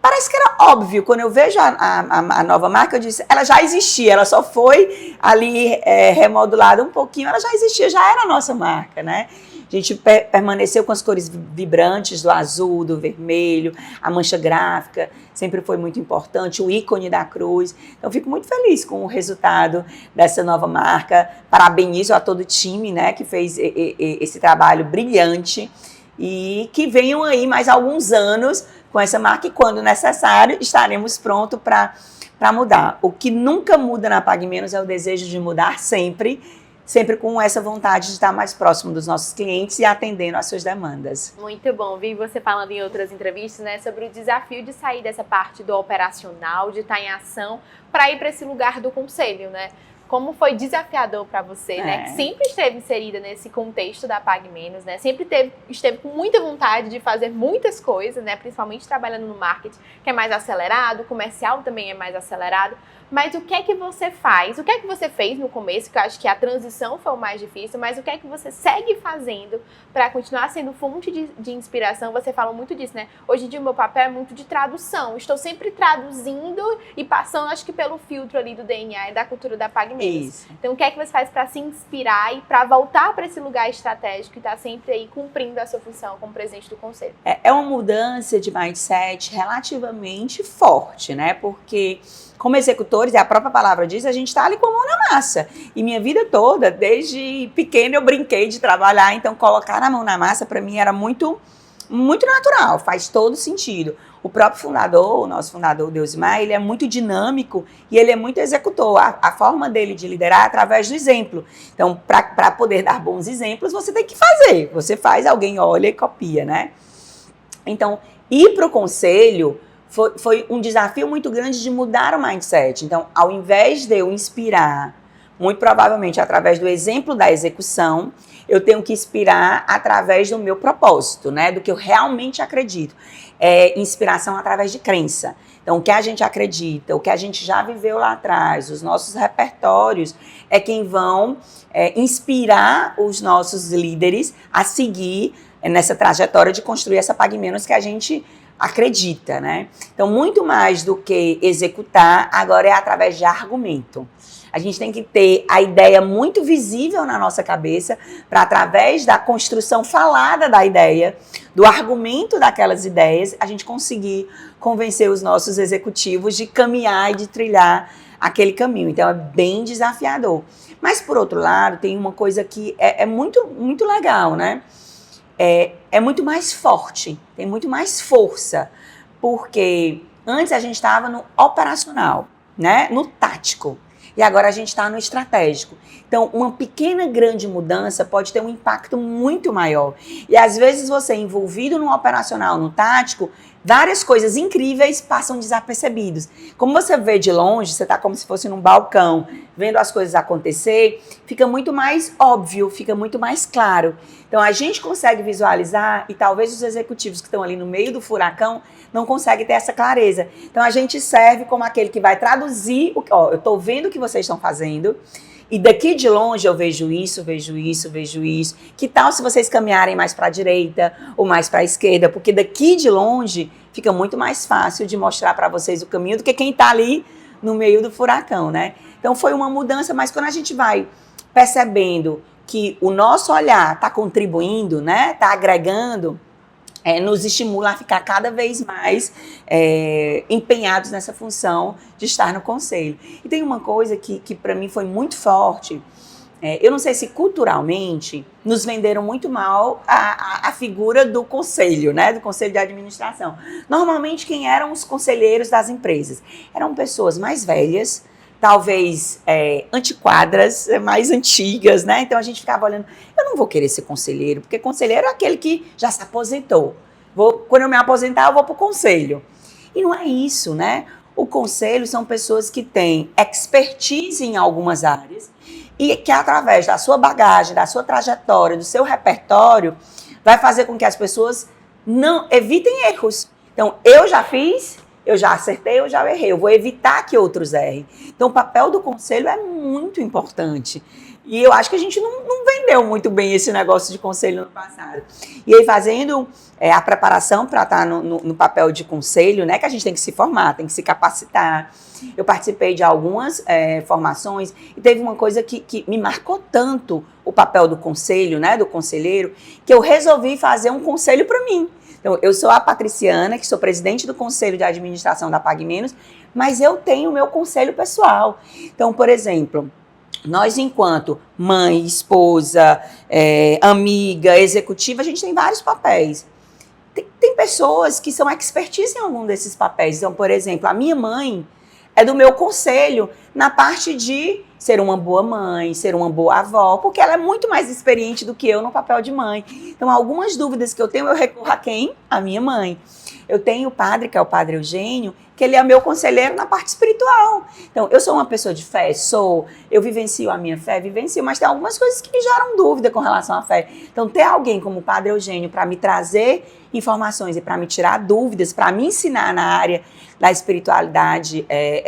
Parece que era óbvio, quando eu vejo a nova marca, eu disse, ela já existia, ela só foi ali remodulada um pouquinho, ela já existia, já era a nossa marca, né? A gente permaneceu com as cores vibrantes do azul, do vermelho, a mancha gráfica sempre foi muito importante, o ícone da cruz. Então, fico muito feliz com o resultado dessa nova marca. Parabenizo a todo o time, né, que fez esse trabalho brilhante e que venham aí mais alguns anos com essa marca e, quando necessário, estaremos prontos para mudar. O que nunca muda na Pague Menos é o desejo de mudar sempre com essa vontade de estar mais próximo dos nossos clientes e atendendo às suas demandas. Muito bom, vi você falando em outras entrevistas, né, sobre o desafio de sair dessa parte do operacional, de estar em ação, para ir para esse lugar do conselho, né? Como foi desafiador para você, né? Que sempre esteve inserida nesse contexto da Pague Menos, né? Sempre esteve com muita vontade de fazer muitas coisas, né? Principalmente trabalhando no marketing, que é mais acelerado, o comercial também é mais acelerado. Mas o que é que você faz? O que é que você fez no começo, que eu acho que a transição foi o mais difícil, mas o que é que você segue fazendo para continuar sendo fonte de inspiração? Você falou muito disso, né? Hoje em dia o meu papel é muito de tradução. Estou sempre traduzindo e passando, acho que pelo filtro ali do DNA e da cultura da Pague Menos. Isso. Então, o que é que você faz para se inspirar e para voltar para esse lugar estratégico e estar sempre aí cumprindo a sua função como presidente do conselho? É uma mudança de mindset relativamente forte, né? Porque, como executores, e a própria palavra diz, a gente está ali com a mão na massa. E minha vida toda, desde pequena, eu brinquei de trabalhar, então colocar a mão na massa para mim era muito, muito natural, faz todo sentido. O próprio fundador, o nosso fundador, Deusimar, ele é muito dinâmico e ele é muito executor. A forma dele de liderar é através do exemplo. Então, para poder dar bons exemplos, você tem que fazer. Você faz, alguém olha e copia, né? Então, ir para o conselho foi um desafio muito grande de mudar o mindset. Então, ao invés de eu inspirar, muito provavelmente através do exemplo da execução, eu tenho que inspirar através do meu propósito, né? Do que eu realmente acredito. Inspiração através de crença. Então, o que a gente acredita, o que a gente já viveu lá atrás, os nossos repertórios, é quem vão inspirar os nossos líderes a seguir nessa trajetória de construir essa Pague Menos que a gente acredita, né? Então, muito mais do que executar, agora é através de argumento. A gente tem que ter a ideia muito visível na nossa cabeça para, através da construção falada da ideia, do argumento daquelas ideias, a gente conseguir convencer os nossos executivos de caminhar e de trilhar aquele caminho. Então, é bem desafiador. Mas, por outro lado, tem uma coisa que é muito, muito legal, né? É muito mais forte, tem muito mais força, porque antes a gente estava no operacional, né? No tático. E agora a gente está no estratégico. Então, uma pequena, grande mudança pode ter um impacto muito maior. E às vezes você envolvido no operacional, no tático, várias coisas incríveis passam desapercebidas. Como você vê de longe, você está como se fosse num balcão, vendo as coisas acontecer, fica muito mais óbvio, fica muito mais claro. Então, a gente consegue visualizar e talvez os executivos que estão ali no meio do furacão não conseguem ter essa clareza. Então, a gente serve como aquele que vai traduzir, eu estou vendo o que vocês estão fazendo, e daqui de longe eu vejo isso, vejo isso, vejo isso. Que tal se vocês caminharem mais para a direita ou mais para a esquerda? Porque daqui de longe fica muito mais fácil de mostrar para vocês o caminho do que quem está ali no meio do furacão, né? Então foi uma mudança, mas quando a gente vai percebendo que o nosso olhar está contribuindo, né? Está agregando, nos estimula a ficar cada vez mais empenhados nessa função de estar no conselho. E tem uma coisa que para mim foi muito forte, eu não sei se culturalmente nos venderam muito mal a figura do conselho, né? Do conselho de administração. Normalmente, quem eram os conselheiros das empresas? Eram pessoas mais velhas, talvez antiquadas, mais antigas, né? Então a gente ficava olhando, eu não vou querer ser conselheiro, porque conselheiro é aquele que já se aposentou. Quando eu me aposentar, eu vou para o conselho. E não é isso, né? O conselho são pessoas que têm expertise em algumas áreas e que, através da sua bagagem, da sua trajetória, do seu repertório, vai fazer com que as pessoas não evitem erros. Então, eu já fiz, eu já acertei, eu já errei. Eu vou evitar que outros errem. Então, o papel do conselho é muito importante. E eu acho que a gente não vendeu muito bem esse negócio de conselho no passado. E aí, fazendo a preparação para estar no papel de conselho, né, que a gente tem que se formar, tem que se capacitar. Eu participei de algumas formações e teve uma coisa que me marcou tanto o papel do conselho, né, do conselheiro, que eu resolvi fazer um conselho para mim. Então, eu sou a Patriciana, que sou presidente do Conselho de Administração da Pague Menos, mas eu tenho o meu conselho pessoal. Então, por exemplo, nós, enquanto mãe, esposa, amiga, executiva, a gente tem vários papéis. Tem pessoas que são expertise em algum desses papéis. Então, por exemplo, a minha mãe é do meu conselho na parte de ser uma boa mãe, ser uma boa avó, porque ela é muito mais experiente do que eu no papel de mãe. Então, algumas dúvidas que eu tenho, eu recorro a quem? A minha mãe. Eu tenho o padre, que é o Padre Eugênio, que ele é meu conselheiro na parte espiritual. Então, eu sou uma pessoa de fé, eu vivencio a minha fé, mas tem algumas coisas que me geram dúvida com relação à fé. Então, ter alguém como o Padre Eugênio para me trazer informações e para me tirar dúvidas, para me ensinar na área da espiritualidade,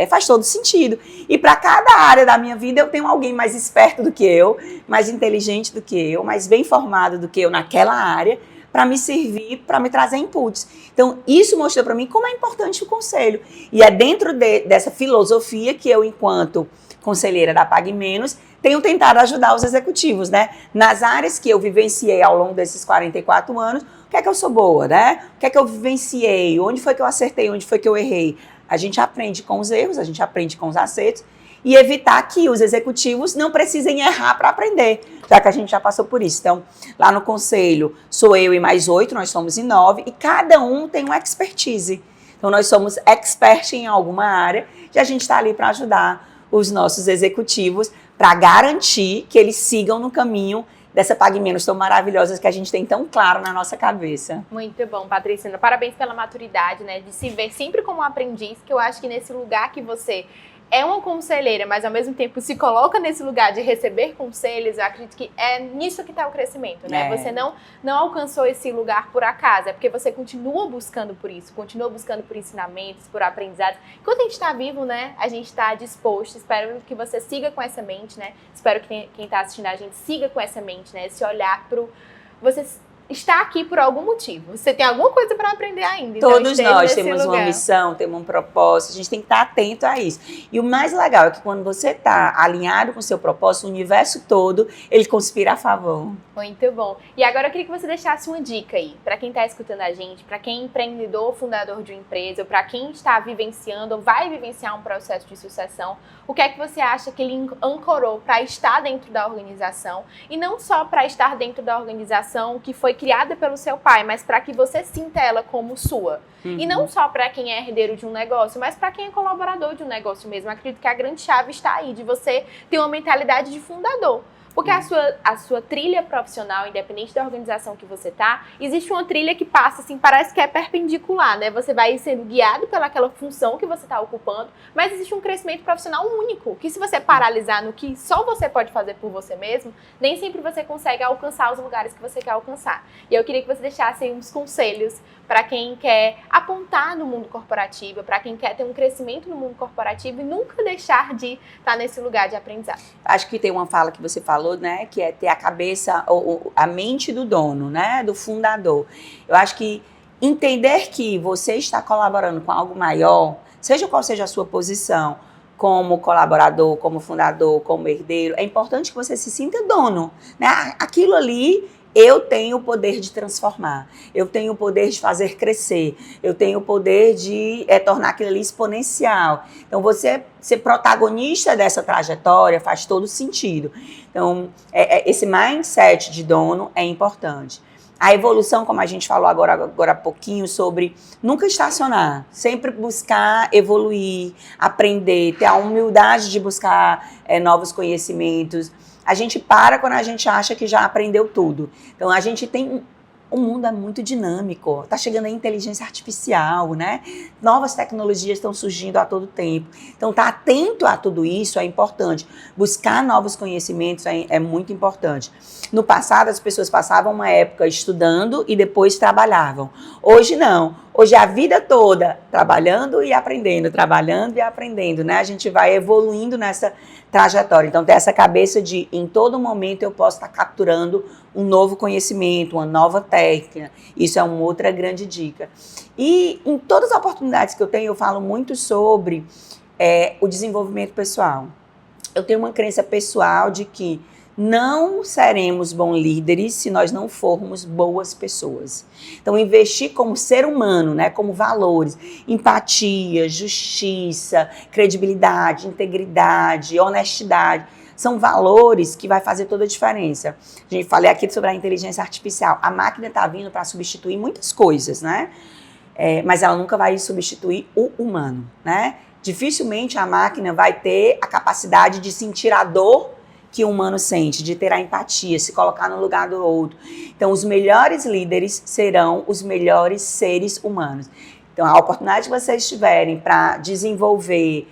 faz todo sentido. E para cada área da minha vida, eu tenho alguém mais esperto do que eu, mais inteligente do que eu, mais bem formado do que eu naquela área, para me servir, para me trazer inputs. Então, isso mostrou para mim como é importante o conselho. E é dentro dessa filosofia que eu, enquanto conselheira da Pague Menos, tenho tentado ajudar os executivos, né? Nas áreas que eu vivenciei ao longo desses 44 anos, o que é que eu sou boa, né? O que é que eu vivenciei? Onde foi que eu acertei? Onde foi que eu errei? A gente aprende com os erros, a gente aprende com os acertos, e evitar que os executivos não precisem errar para aprender, já que a gente já passou por isso. Então, lá no conselho, sou eu e mais 8, nós somos em 9, e cada um tem uma expertise. Então, nós somos expert em alguma área, e a gente está ali para ajudar os nossos executivos, para garantir que eles sigam no caminho dessa Pague Menos tão maravilhosa que a gente tem tão claro na nossa cabeça. Muito bom, Patriciana. Parabéns pela maturidade, né? De se ver sempre como um aprendiz, que eu acho que nesse lugar que você é uma conselheira, mas ao mesmo tempo se coloca nesse lugar de receber conselhos, eu acredito que é nisso que está o crescimento, né? Você não alcançou esse lugar por acaso, é porque você continua buscando por isso, continua buscando por ensinamentos, por aprendizados. Enquanto a gente está vivo, né, a gente está disposto, espero que você siga com essa mente, né? Espero que quem está assistindo a gente siga com essa mente, né? Esse olhar pro... Você está aqui por algum motivo. Você tem alguma coisa para aprender ainda. Todos nós temos uma missão, temos um propósito, a gente tem que estar atento a isso. E o mais legal é que quando você está alinhado com o seu propósito, o universo todo, ele conspira a favor. Muito bom. E agora eu queria que você deixasse uma dica aí, para quem está escutando a gente, para quem é empreendedor, fundador de uma empresa, ou para quem está vivenciando ou vai vivenciar um processo de sucessão, o que é que você acha que ele ancorou para estar dentro da organização, e não só para estar dentro da organização que foi criada pelo seu pai, mas para que você sinta ela como sua. E não só para quem é herdeiro de um negócio, mas para quem é colaborador de um negócio mesmo. Acredito que a grande chave está aí, de você ter uma mentalidade de fundador. Porque a sua trilha profissional, independente da organização que você tá, existe uma trilha que passa, assim, parece que é perpendicular, né? Você vai sendo guiado pelaquela função que você tá ocupando, mas existe um crescimento profissional único, que se você paralisar no que só você pode fazer por você mesmo, nem sempre você consegue alcançar os lugares que você quer alcançar. E eu queria que você deixasse aí uns conselhos para quem quer apontar no mundo corporativo, para quem quer ter um crescimento no mundo corporativo e nunca deixar de estar nesse lugar de aprendizado. Acho que tem uma fala que você falou, né, que é ter a cabeça, a mente do dono, né, do fundador. Eu acho que entender que você está colaborando com algo maior, seja qual seja a sua posição, como colaborador, como fundador, como herdeiro, é importante que você se sinta dono, né? Aquilo ali eu tenho o poder de transformar, eu tenho o poder de fazer crescer, eu tenho o poder de tornar aquilo ali exponencial. Então, você ser protagonista dessa trajetória faz todo sentido. Então, esse mindset de dono é importante. A evolução, como a gente falou agora há pouquinho, sobre nunca estacionar, sempre buscar evoluir, aprender, ter a humildade de buscar novos conhecimentos. A gente para quando a gente acha que já aprendeu tudo. Então, a gente tem... O mundo é muito dinâmico, está chegando a inteligência artificial, né? Novas tecnologias estão surgindo a todo tempo. Então, estar atento a tudo isso é importante. Buscar novos conhecimentos é muito importante. No passado, as pessoas passavam uma época estudando e depois trabalhavam. Hoje, não. Hoje, a vida toda trabalhando e aprendendo, né? A gente vai evoluindo nessa trajetória. Então, ter essa cabeça de, em todo momento, eu posso estar capturando um novo conhecimento, uma nova técnica. Isso é uma outra grande dica. E em todas as oportunidades que eu tenho, eu falo muito sobre o desenvolvimento pessoal. Eu tenho uma crença pessoal de que não seremos bons líderes se nós não formos boas pessoas. Então, investir como ser humano, né, como valores, empatia, justiça, credibilidade, integridade, honestidade, são valores que vai fazer toda a diferença. A gente falei aqui sobre a inteligência artificial. A máquina está vindo para substituir muitas coisas, né? Mas ela nunca vai substituir o humano, né? Dificilmente a máquina vai ter a capacidade de sentir a dor que o humano sente, de ter a empatia, se colocar no lugar do outro. Então, os melhores líderes serão os melhores seres humanos. Então, a oportunidade que vocês tiverem para desenvolver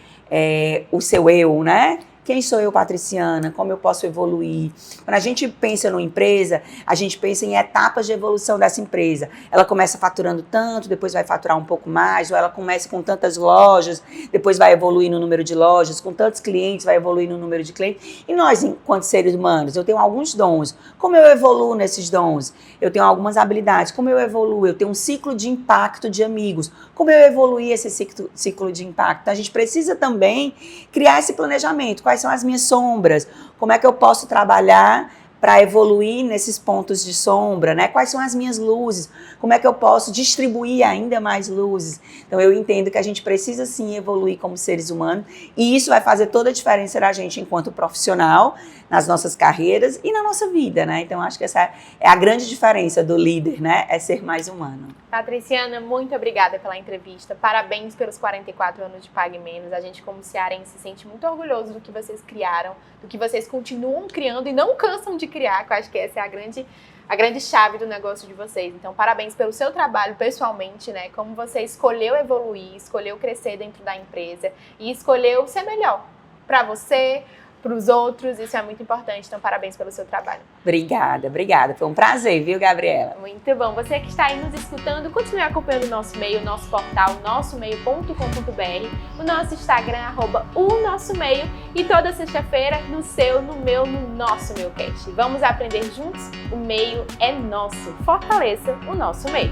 o seu eu, né? Quem sou eu, Patriciana? Como eu posso evoluir? Quando a gente pensa numa empresa, a gente pensa em etapas de evolução dessa empresa. Ela começa faturando tanto, depois vai faturar um pouco mais, ou ela começa com tantas lojas, depois vai evoluir no número de lojas, com tantos clientes, vai evoluir no número de clientes. E nós, enquanto seres humanos, eu tenho alguns dons. Como eu evoluo nesses dons? Eu tenho algumas habilidades. Como eu evoluo? Eu tenho um ciclo de impacto de amigos. Como eu evoluir esse ciclo de impacto? Então, a gente precisa também criar esse planejamento. Quais são as minhas sombras? Como é que eu posso trabalhar para evoluir nesses pontos de sombra, né? Quais são as minhas luzes? Como é que eu posso distribuir ainda mais luzes? Então, eu entendo que a gente precisa, sim, evoluir como seres humanos e isso vai fazer toda a diferença da gente enquanto profissional, nas nossas carreiras e na nossa vida, né? Então, acho que essa é a grande diferença do líder, né? É ser mais humano. Patriciana, muito obrigada pela entrevista. Parabéns pelos 44 anos de Pague Menos. A gente, como cearense, se sente muito orgulhoso do que vocês criaram, do que vocês continuam criando e não cansam de criar, que eu acho que essa é a grande chave do negócio de vocês. Então, parabéns pelo seu trabalho pessoalmente, né? Como você escolheu evoluir, escolheu crescer dentro da empresa e escolheu ser melhor para você, para os outros, isso é muito importante, então parabéns pelo seu trabalho. Obrigada, foi um prazer, viu, Gabriela? Muito bom, você que está aí nos escutando, continue acompanhando o nosso meio, nosso portal, nossomeio.com.br, o nosso Instagram, @o_nosso_meio e toda sexta-feira no seu, no meu, no nosso Meiocast. Vamos aprender juntos? O meio é nosso, fortaleça o nosso meio.